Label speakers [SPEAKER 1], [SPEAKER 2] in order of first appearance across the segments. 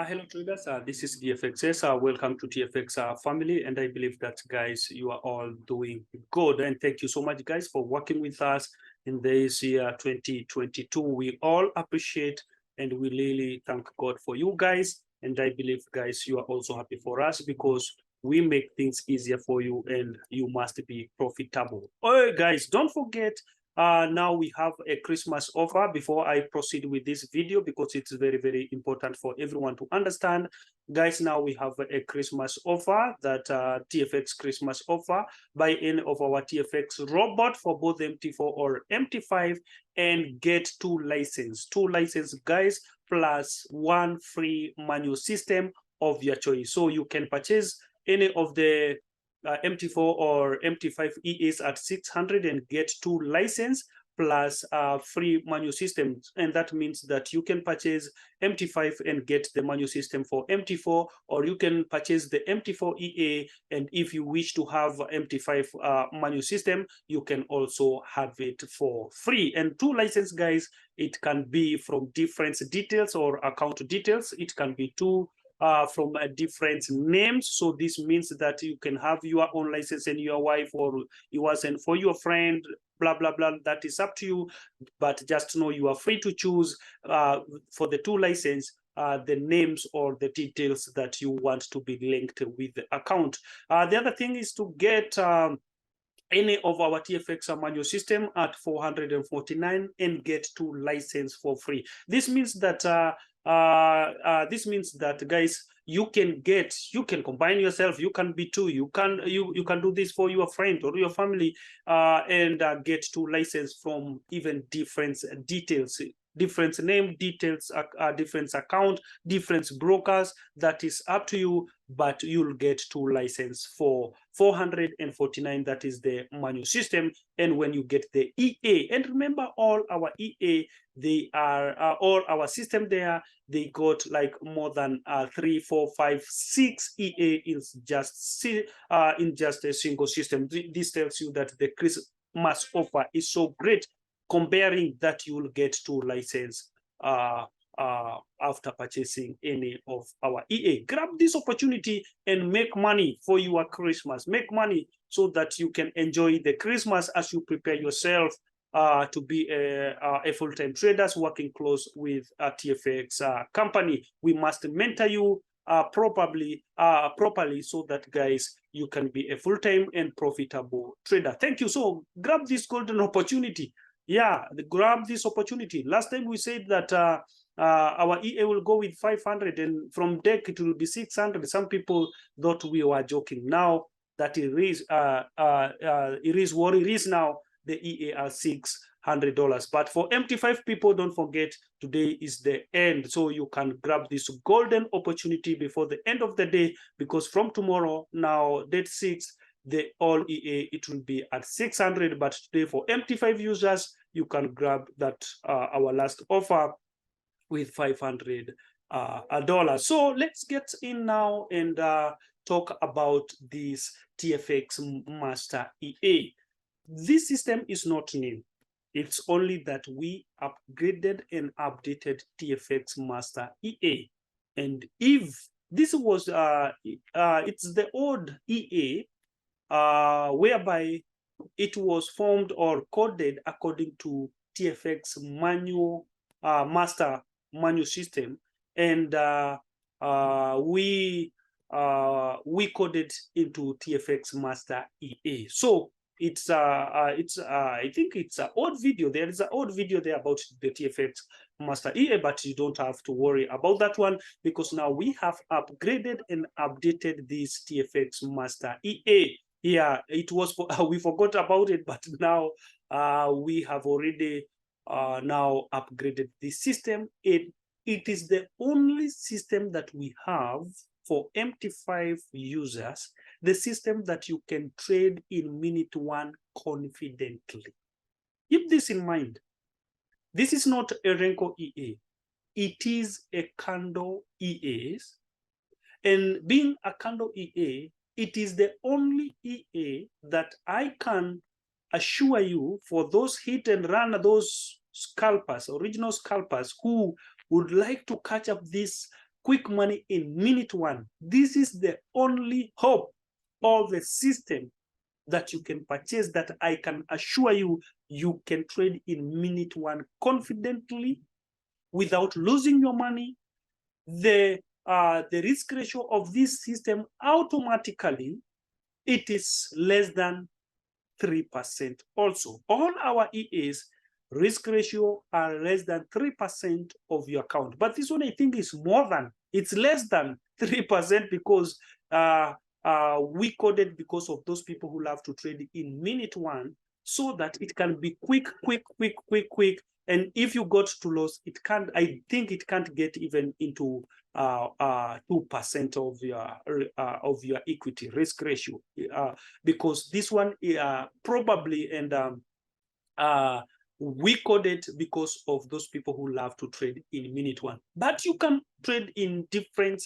[SPEAKER 1] Hello traders, this is DFXS. Welcome to TFX family, and I believe that guys, you are all doing good. And thank you so much guys for working with us in this year 2022. We all appreciate and we really thank God for you guys. And I believe guys, you are also happy for us because we make things easier for you and you must be profitable. All right guys, don't forget now we have a Christmas offer before I proceed with this video because it's very, very important for everyone to understand. Guys, now we have a Christmas offer, that TFX Christmas offer. Buy any of our TFX robot for both MT4 or MT5 and get two license guys, plus one free manual system of your choice. So you can purchase any of the MT4 or MT5 EAs at 600 and get two license plus free manual systems. And that means that you can purchase MT5 and get the manual system for MT4, or you can purchase the MT4 EA, and if you wish to have MT5 manual system, you can also have it for free. And two license guys, it can be from different details or account details. It can be two from different names. So this means that you can have your own license and your wife or yours and for your friend, blah, blah, blah. That is up to you. But just know you are free to choose for the two license the names or the details that you want to be linked with the account. The other thing is to get any of our TFX manual system at 449 and get two license for free. This means that guys, you can combine yourself, you can be two, you can do this for your friend or your family and get two license from even different details, different name details, different account, different brokers. That is up to you, but you'll get two license for 449. That is the manual system. And when you get the EA, and remember all our EA, they are all our system there, they got like more than 3, 4, 5, 6 EA in just a single system. This tells you that the Christmas offer is so great, comparing that you will get two license after purchasing any of our EA. Grab this opportunity and make money for your Christmas. Make money so that you can enjoy the Christmas as you prepare yourself to be a full-time traders working close with a TFX company. We must mentor you properly so that guys, you can be a full-time and profitable trader. Thank you. So grab this golden opportunity. Yeah, grab this opportunity. Last time we said that our EA will go with 500 and from deck it will be 600. Some people thought we were joking. Now that it is what it is now, the EA are $600. But for MT5 people, don't forget, today is the end. So you can grab this golden opportunity before the end of the day, because from tomorrow, now date 6, the all EA, it will be at 600. But today for MT5 users, you can grab that our last offer with $500. So let's get in now and talk about this TFX Master EA. This system is not new. It's only that we upgraded and updated TFX Master EA. And if this was, it's the old EA, whereby it was formed or coded according to TFX manual master manual system, and we coded into TFX Master EA. So it's I think it's an old video. There is an old video there about the TFX Master EA, but you don't have to worry about that one, because now we have upgraded and updated this TFX Master EA. Yeah, it was we forgot about it, but now we have already now upgraded the system. It is the only system that we have for MT5 users, the system that you can trade in minute one confidently. Keep this in mind. This is not a Renko EA. It is a candle EAs. And being a candle EA, it is the only EA that I can assure you, for those hit and run, those scalpers, original scalpers who would like to catch up this quick money in minute one. This is the only hope of the system that you can purchase, that I can assure you, you can trade in minute one confidently without losing your money. The risk ratio of this system automatically, it is less than 3%. Also, all our EAs risk ratio are less than 3% of your account. But this one I think is more than, it's less than 3% because we coded because of those people who love to trade in minute one, so that it can be quick. And if you got to lose, it can't, I think it can't get even into 2% of your equity risk ratio, because this one probably, and we coded because of those people who love to trade in minute one. But you can trade in different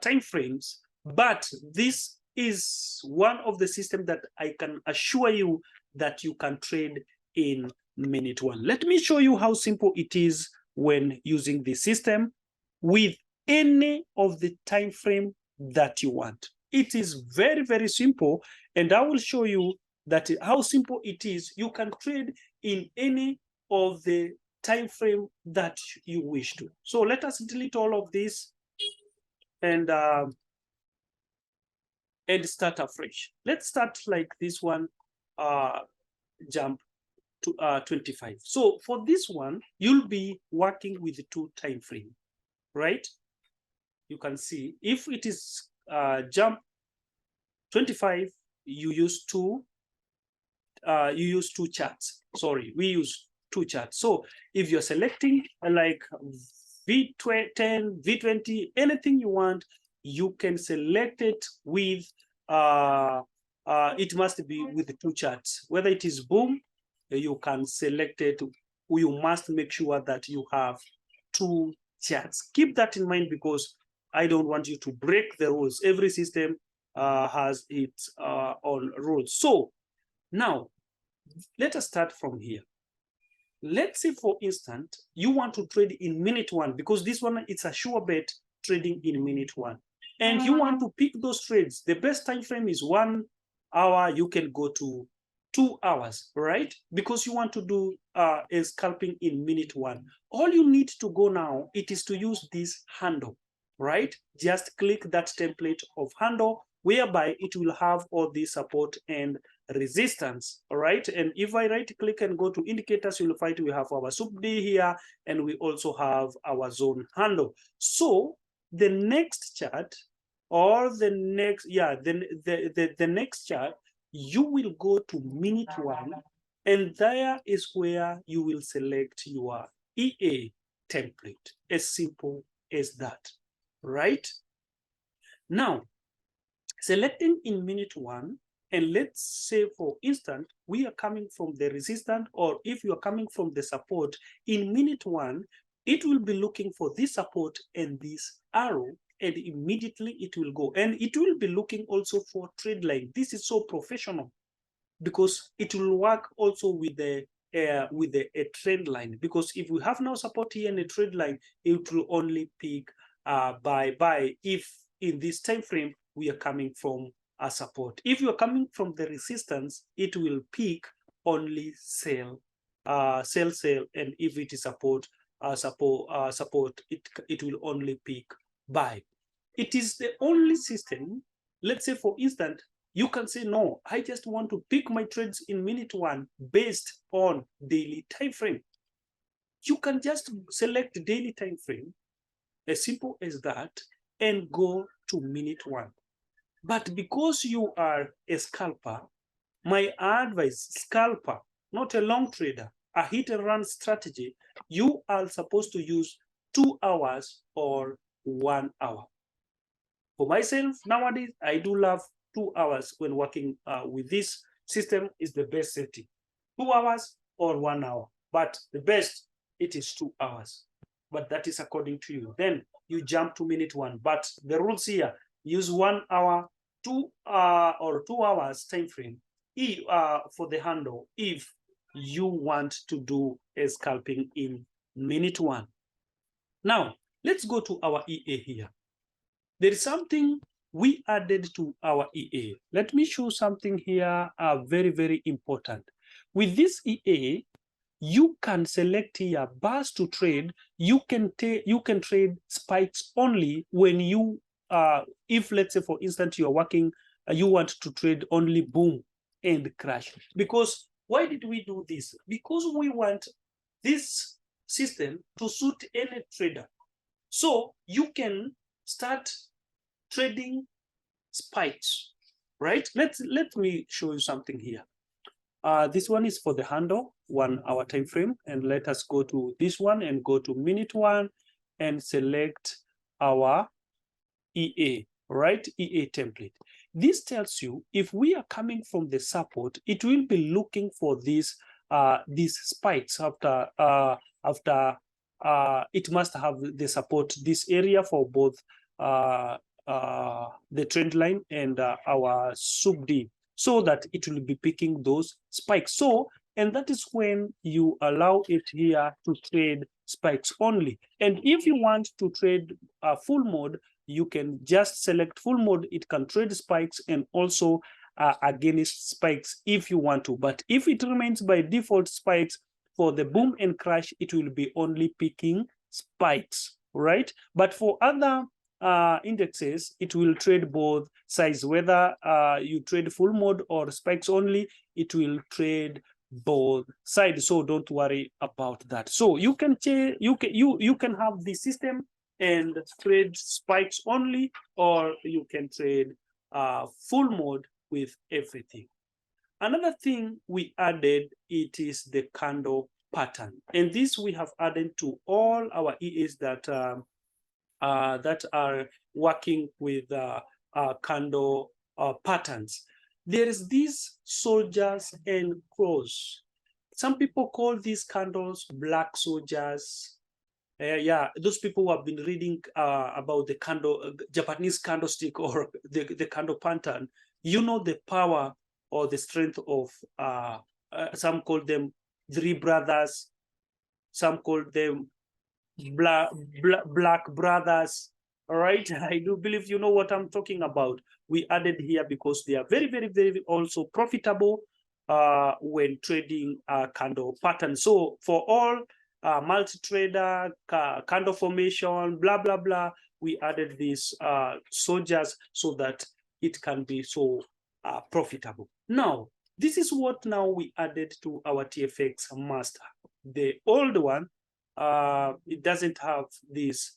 [SPEAKER 1] time frames. But this is one of the systems that I can assure you that you can trade in minute one. Let me show you how simple it is when using the system with any of the time frame that you want. It is very, very simple, and I will show you that how simple it is. You can trade in any of the time frame that you wish to. So let us delete all of this and start afresh. Let's start like this one, jump to 25. So for this one, you'll be working with the 2 time frame, right? You can see if it is jump 25, you use two charts. Sorry, we use 2 charts. So if you're selecting like V10, V20, anything you want, you can select it with it must be with the 2 charts. Whether it is boom, you can select it. You must make sure that you have 2 charts. Keep that in mind, because I don't want you to break the rules. Every system has its own rules. So now let us start from here. Let's say, for instance, you want to trade in minute one, because this one, it's a sure bet trading in minute one. And you want to pick those trades. The best time frame is 1 hour. You can go to 2 hours, right? Because you want to do a scalping in minute one. All you need to go now, it is to use this handle, right? Just click that template of handle, whereby it will have all the support and resistance, all right? And if I right click and go to indicators, you'll find we have our sub D here, and we also have our zone handle. So the next chart, or the next, the next chart, you will go to minute one, and there is where you will select your EA template. As simple as that, right? Now, selecting in minute one, and let's say, for instance, we are coming from the resistance, or if you are coming from the support, in minute one, it will be looking for this support and this arrow, and immediately it will go. And it will be looking also for trade line. This is so professional, because it will work also with a trend line. Because if we have no support here and a trend line, it will only pick buy if in this time frame we are coming from a support. If you are coming from the resistance, it will pick only sell, sell, and if it is support, it will only pick buy. It is the only system. Let's say, for instance, you can say, no, I just want to pick my trades in minute one based on daily time frame. You can just select daily time frame, as simple as that, and go to minute one. But because you are a scalper, my advice, scalper, not a long trader, a hit and run strategy, you are supposed to use 2 hours or 1 hour. For myself, nowadays, I do love 2 hours when working with this system. Is the best setting. 2 hours or 1 hour, but the best, it is 2 hours. But that is according to you. Then you jump to minute one. But the rules here, use 1 hour, 2 or 2 hours time frame for the handle if you want to do a scalping in minute one. Now, let's go to our EA here. there is something we added to our EA. Let me show something here, very, very important. With this EA, you can select here bars to trade. You can trade spikes only when you if, let's say, for instance, you are working, you want to trade only boom and crash. Because why did we do this? Because we want this system to suit any trader. So you can start trading spikes, right? Let me show you something here. This one is for the handle 1 hour time frame, and let us go to this one and go to minute 1 and select our EA, right? EA template. This tells you if we are coming from the support, it will be looking for these spikes after it must have the support, this area for both the trend line and our sub-D, so that it will be picking those spikes. So, and that is when you allow it here to trade spikes only. And if you want to trade full mode, you can just select full mode. It can trade spikes and also against spikes if you want to. But if it remains by default spikes for the boom and crash, it will be only picking spikes, right? But for other indexes, it will trade both sides. Whether you trade full mode or spikes only, it will trade both sides. So don't worry about that. So you can you can have the system and trade spikes only, or you can trade full mode with everything. Another thing we added, it is the candle pattern, and this we have added to all our EAs that are working with candle patterns. There is these soldiers and crows. Some people call these candles black soldiers. Yeah, those people who have been reading about the candle, Japanese candlestick, or the candle pattern, you know the power or the strength of, some call them three brothers, some call them black brothers. All right, I do believe you know what I'm talking about. We added here because they are very, very, very also profitable when trading candle patterns. So for all multi-trader, candle formation, blah, blah, blah, we added these soldiers so that it can be so profitable. Now, this is what now we added to our TFX Master. The old one, it doesn't have this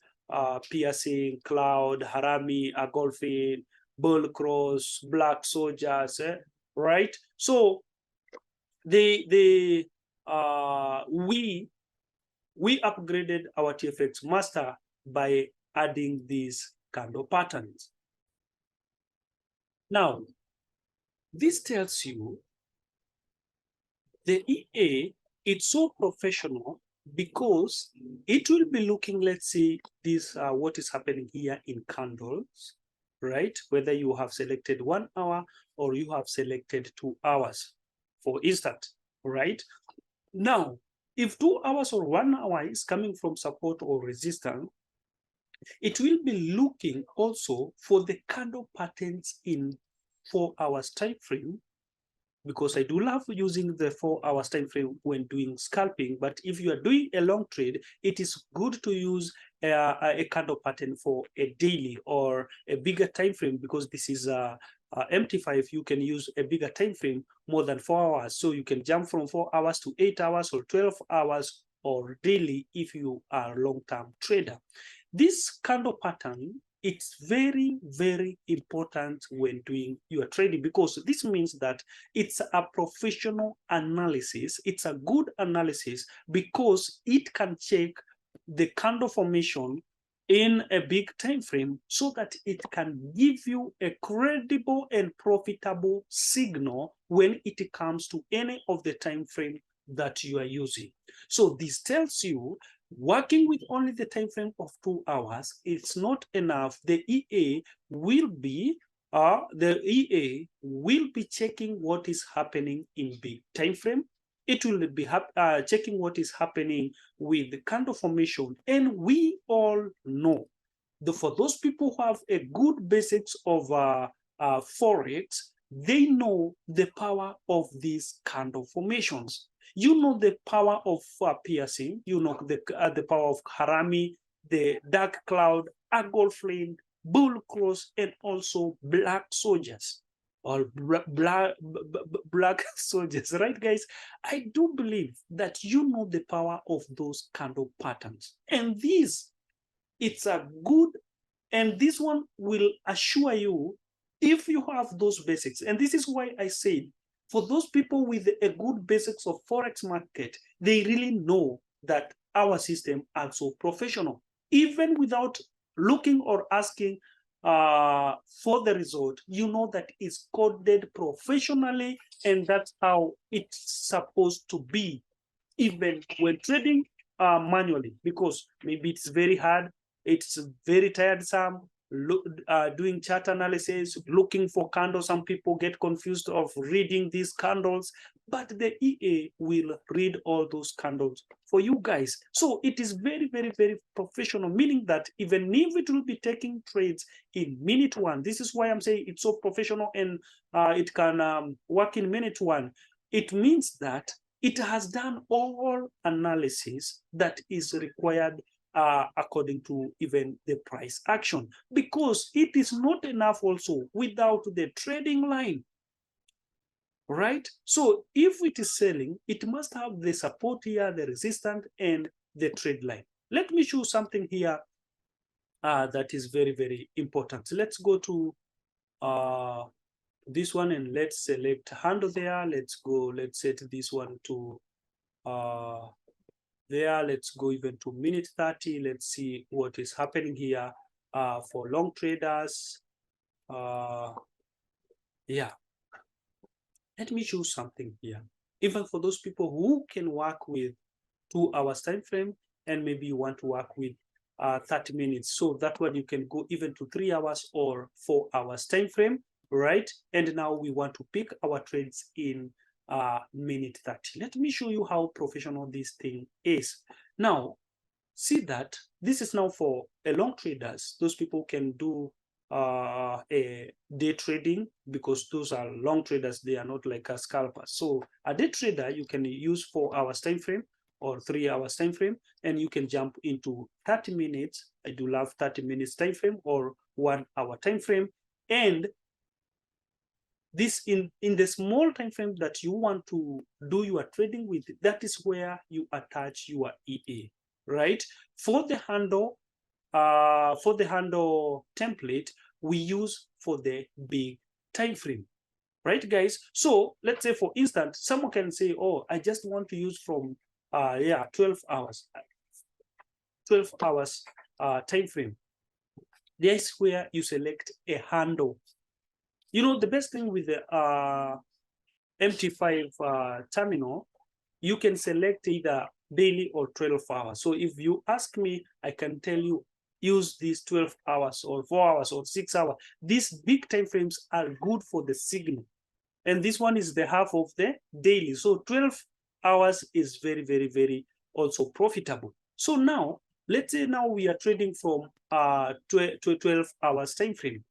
[SPEAKER 1] piercing, cloud, harami, golfing, bull cross, black soldiers, right? So we upgraded our TFX Master by adding these candle patterns. Now, this tells you the EA, it's so professional because it will be looking, let's say, this what is happening here in candles, right? Whether you have selected 1 hour or you have selected 2 hours, for instance, right? Now, if 2 hours or 1 hour is coming from support or resistance, it will be looking also for the candle patterns in 4 hours time frame, because I do love using the 4 hours time frame when doing scalping. But if you are doing a long trade, it is good to use a candle pattern for a daily or a bigger time frame, because this is MT5. You can use a bigger time frame, more than 4 hours. So you can jump from 4 hours to 8 hours or 12 hours or daily if you are a long-term trader. This candle pattern, it's very, very important when doing your trading, because this means that it's a professional analysis. It's a good analysis because it can check the candle formation in a big time frame so that it can give you a credible and profitable signal when it comes to any of the time frame that you are using. So this tells you, working with only the time frame of 2 hours, it's not enough. The EA will be checking what is happening in big time frame. It will be checking what is happening with the candle formation. And we all know for those people who have a good basics of Forex, they know the power of these candle formations. You know the power of piercing, you know the power of harami, the dark cloud, eagle flame, bull cross, and also black soldiers, or black soldiers, right, guys? I do believe that you know the power of those candle patterns, and this, it's a good, and this one will assure you, if you have those basics. And this is why I said, for those people with a good basics of Forex market, they really know that our system are so professional, even without looking or asking for the result. You know that it's coded professionally, and that's how it's supposed to be, even when trading manually, because maybe it's very hard, it's very tiresome, doing chart analysis, looking for candles. Some people get confused of reading these candles, but the EA will read all those candles for you guys. So it is very, very, very professional, meaning that even if it will be taking trades in minute one, this is why I'm saying it's so professional, and it can work in minute one. It means that it has done all analysis that is required according to even the price action, because it is not enough also without the trading line, right? So if it is selling, it must have the support here, the resistance, and the trade line. Let me show something here that is very, very important. Let's go to this one, and let's select handle there. Let's go, let's set this one to there. Let's go even to minute 30. Let's see what is happening here for long traders. Yeah, let me show something here. Even for those people who can work with 2 hours time frame, and maybe you want to work with 30 minutes, so that one you can go even to 3 hours or 4 hours time frame, right? And now we want to pick our trades in minute 30. Let me show you how professional this thing is. Now, see that this is now for a long traders. Those people can do a day trading, because those are long traders. They are not like a scalper. So a day trader, you can use 4 hours time frame or 3 hours time frame, and you can jump into 30 minutes. I do love 30 minutes time frame or 1 hour time frame. And this in the small time frame that you want to do your trading with, that is where you attach your EA, right? For the handle template, we use for the big time frame, right, guys? So let's say, for instance, someone can say, oh, I just want to use from 12 hours time frame. That's where you select a handle. You know, the best thing with the MT5 terminal, you can select either daily or 12 hours. So if you ask me, I can tell you, use these 12 hours or 4 hours or 6 hours. These big time frames are good for the signal. And this one is the half of the daily. So 12 hours is very, very, very also profitable. So now, let's say now we are trading from 12 hours time frame.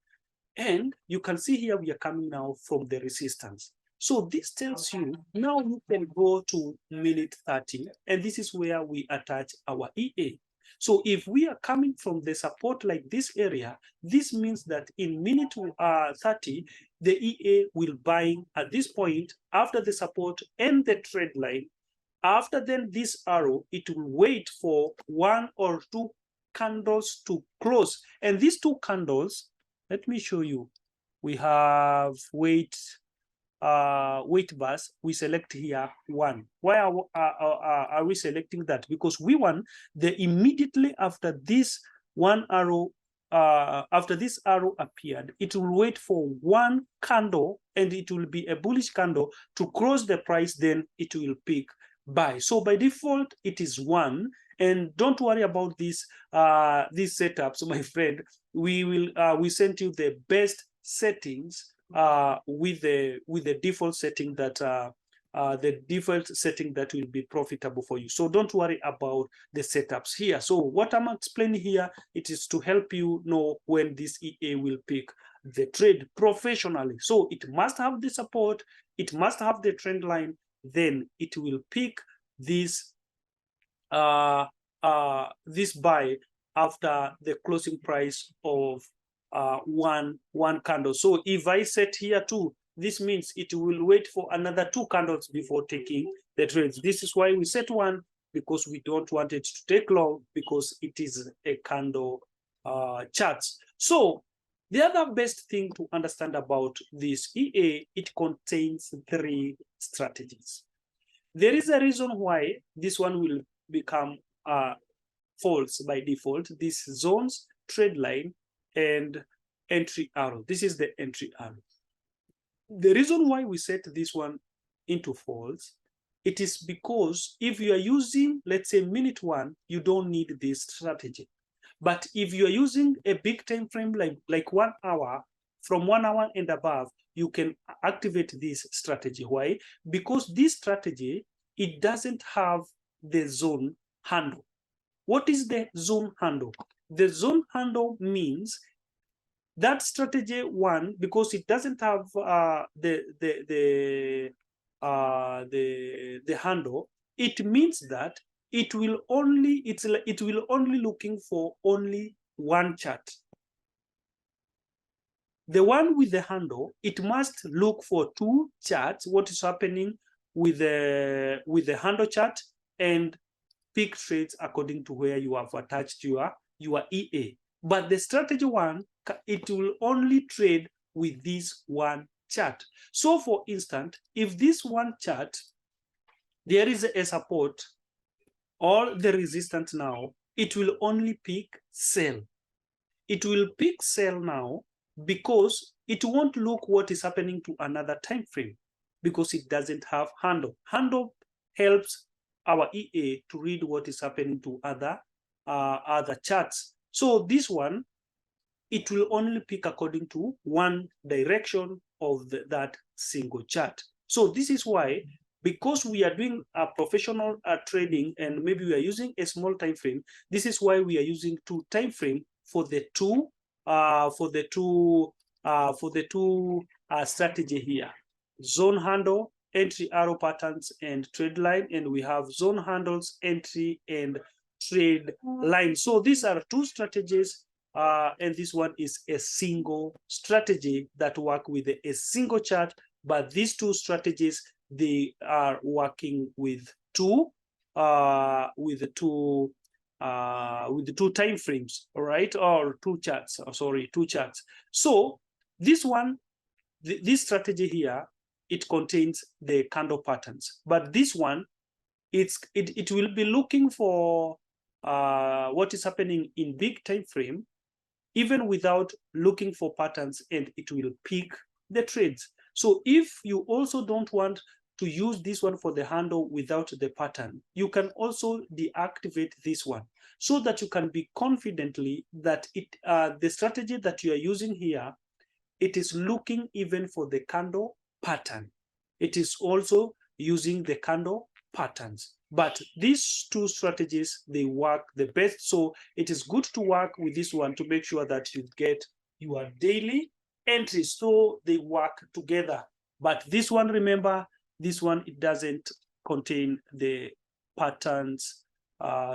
[SPEAKER 1] And you can see here we are coming now from the resistance. So this tells you now you can go to minute 30, and this is where we attach our EA. So if we are coming from the support like this area, this means that in minute 30, the EA will buy at this point after the support and the trend line. After then this arrow, it will wait for 1 or 2 candles to close. And these 2 candles, let me show you. We have weight bars. We select here 1. Why are we selecting that? Because we want the immediately after this one arrow, after this arrow appeared, it will wait for 1 candle, and it will be a bullish candle to close the price. Then it will pick buy. So by default, it is 1. And don't worry about these setups, my friend. We sent you the best settings with the default setting that the default setting that will be profitable for you. So don't worry about the setups here. So what I'm explaining here, it is to help you know when this EA will pick the trade professionally. So it must have the support, it must have the trend line, then it will pick this this buy after the closing price of one candle. So if I set here too, this means it will wait for another 2 candles before taking the trades. This is why we set 1, because we don't want it to take long, because it is a candle charts. So the other best thing to understand about this EA, it contains 3 strategies. There is a reason why this one will become false by default. This zones, trade line, and entry arrow. This is the entry arrow. The reason why we set this one into false, it is because if you are using, let's say, minute 1, you don't need this strategy. But if you are using a big time frame like 1 hour, from 1 hour and above, you can activate this strategy. Why? Because this strategy, it doesn't have the zone handle. What is the zone handle? The zone handle means that strategy 1, because it doesn't have the handle, it means that it will only looking for only 1 chart. The one with the handle, it must look for 2 charts, what is happening with the handle chart, and pick trades according to where you have attached your EA. But the strategy 1, it will only trade with this 1 chart. So for instance, if this 1 chart, there is a support or the resistance now, it will only pick sell. It will pick sell now because it won't look what is happening to another time frame, because it doesn't have handle. Handle helps our EA to read what is happening to other charts. So this one, it will only pick according to 1 direction of that single chart. So this is why, because we are doing a professional trading and maybe we are using a small time frame, this is why we are using 2 time frame for the two strategy here: zone handle, entry arrow patterns, and trade line. And we have zone handles, entry, and trade line. So these are 2 strategies, and this one is a single strategy that work with a single chart. But these 2 strategies, they are working with two time frames, all right, or 2 charts. Sorry, 2 charts. So this one, this strategy here, it contains the candle patterns, but this one, it will be looking for what is happening in big time frame, even without looking for patterns, and it will pick the trades. So if you also don't want to use this one for the handle without the pattern, you can also deactivate this one, so that you can be confidently that the strategy that you are using here, it is looking even for the candle pattern. It is also using the candle patterns. But these 2 strategies, they work the best. So it is good to work with this one to make sure that you get your daily entries, so they work together. But this one, remember, this one, it doesn't contain the patterns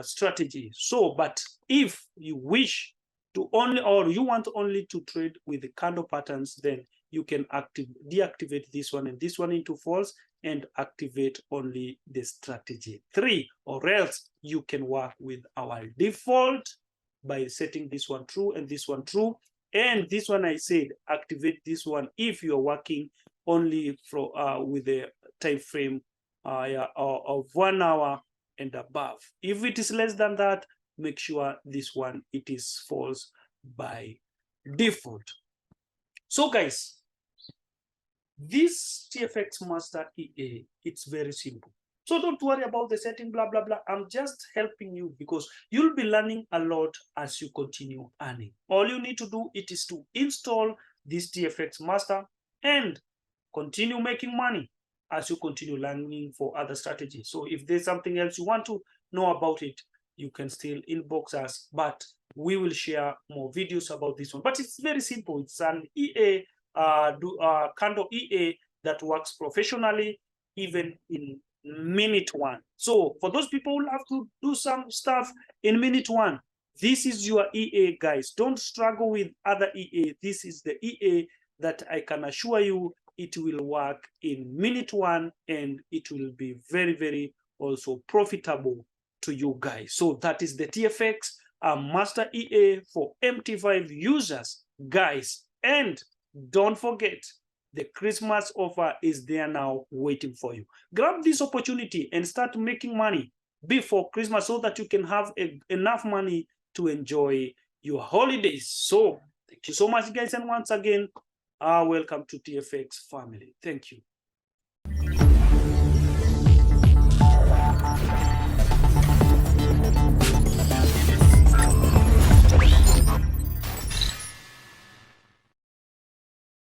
[SPEAKER 1] strategy. So, but if you wish to only, or you want only to trade with the candle patterns, then you can deactivate this one and this one into false, and activate only the strategy 3, or else you can work with our default by setting this one true and this one true. And this one, I said, activate this one if you're working only with the time frame of 1 hour and above. If it is less than that, make sure this one, it is false by default. So guys, this TFX Master EA, it's very simple. So don't worry about the setting, blah, blah, blah. I'm just helping you because you'll be learning a lot as you continue earning. All you need to do, it is to install this TFX Master and continue making money. as you continue learning for other strategies. So if there's something else you want to know about it, you can still inbox us, but we will share more videos about this one. But it's very simple. It's an EA, kind of EA that works professionally, even in minute one. So for those people who have to do some stuff in minute one, this is your EA, guys. Don't struggle with other EA. This is the EA that I can assure you it will work in minute one, and it will be very, very also profitable to you guys. So that is the TFX Master EA for MT5 users, guys. And don't forget, the Christmas offer is there now waiting for you. Grab this opportunity and start making money before Christmas so that you can have enough money to enjoy your holidays. So thank you so much, guys. And once again, welcome to TFX family. Thank you.